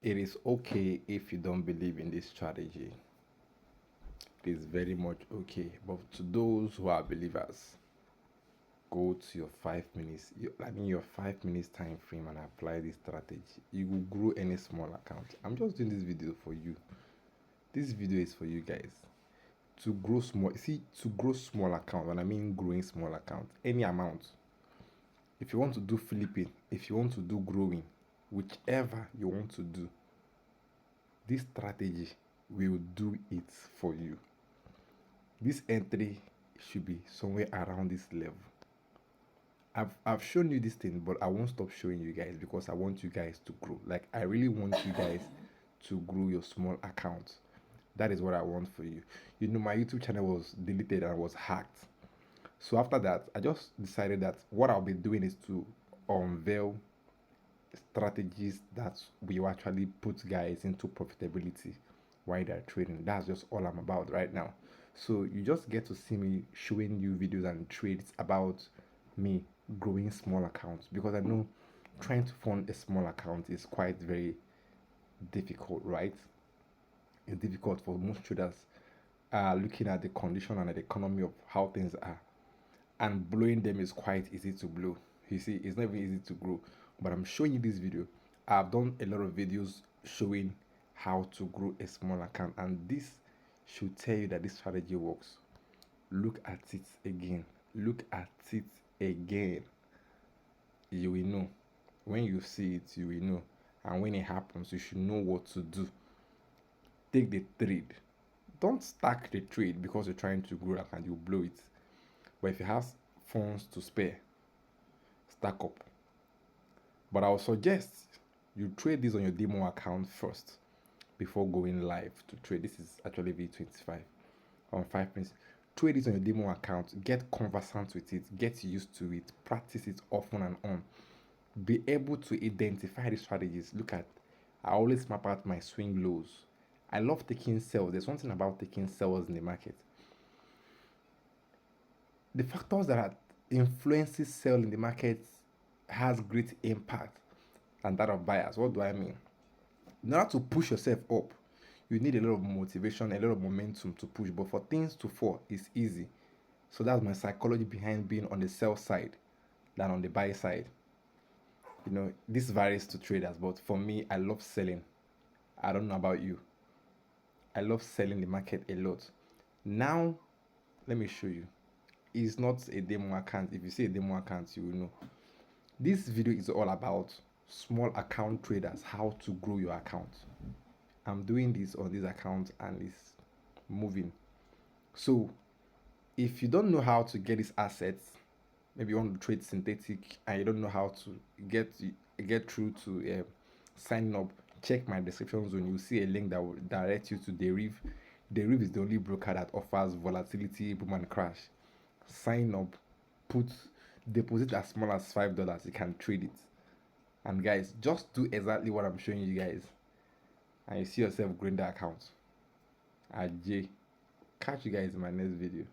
It is okay if you don't believe in this strategy. It is very much okay. But to those who are believers, go to your 5 minutes. Your 5 minutes time frame and apply this strategy. You will grow any small account. I'm just doing this video for you. This video is for you guys to grow small. See, to grow small account. When I mean growing small account, any amount. If you want to do flipping, if you want to do growing, whichever you want to do, this strategy will do it for you. This entry should be somewhere around this level. I've shown you this thing, but I won't stop showing you guys because I want you guys to grow. Like, I really want you guys to grow your small account. That is what I want for you. You know, my YouTube channel was deleted and was hacked. So after that, I just decided that what I'll be doing is to unveil strategies that will actually put guys into profitability while they're trading. That's just all I'm about right now. So you just get to see me showing you videos and trades about me growing small accounts, because I know trying to fund a small account is quite very difficult, right? It's difficult for most traders looking at the condition and the economy of how things are, and blowing them is quite easy to blow. You see, it's not even easy to grow. But I'm showing you this video. I've done a lot of videos showing how to grow a small account, and this should tell you that this strategy works. Look at it again. Look at it again. You will know. When you see it, you will know. And when it happens, you should know what to do. Take the trade. Don't stack the trade because you're trying to grow and you blow it. But if you have funds to spare, stack up. But I would suggest you trade this on your demo account first before going live to trade. This is actually V25 on 5 minutes. Trade it on your demo account, get conversant with it, get used to it, practice it often and on. Be able to identify the strategies. Look at, I always map out my swing lows. I love taking sells. There's something about taking sells in the market. The factors that are influences sell in the market has great impact than that of buyers. What do I mean? In order to push yourself up, you need a lot of motivation, a lot of momentum to push. But for things to fall, it's easy. So that's my psychology behind being on the sell side than on the buy side. You know, this varies to traders, but for me, I love selling. I don't know about you. I love selling the market a lot. Now, let me show you. It's not a demo account. If you see a demo account, you will know. This video is all about small account traders, how to grow your account. I'm doing this on this account and it's moving. So if you don't know how to get these assets, maybe you want to trade synthetic and you don't know how to get through to signing up, check my description zone. You'll see a link that will direct you to Deriv. Deriv is the only broker that offers volatility, boom and crash. Sign up, deposit as small as $5. You can trade it. And guys, just do exactly what I'm showing you guys, and you see yourself growing the account. Ajay. Catch you guys in my next video.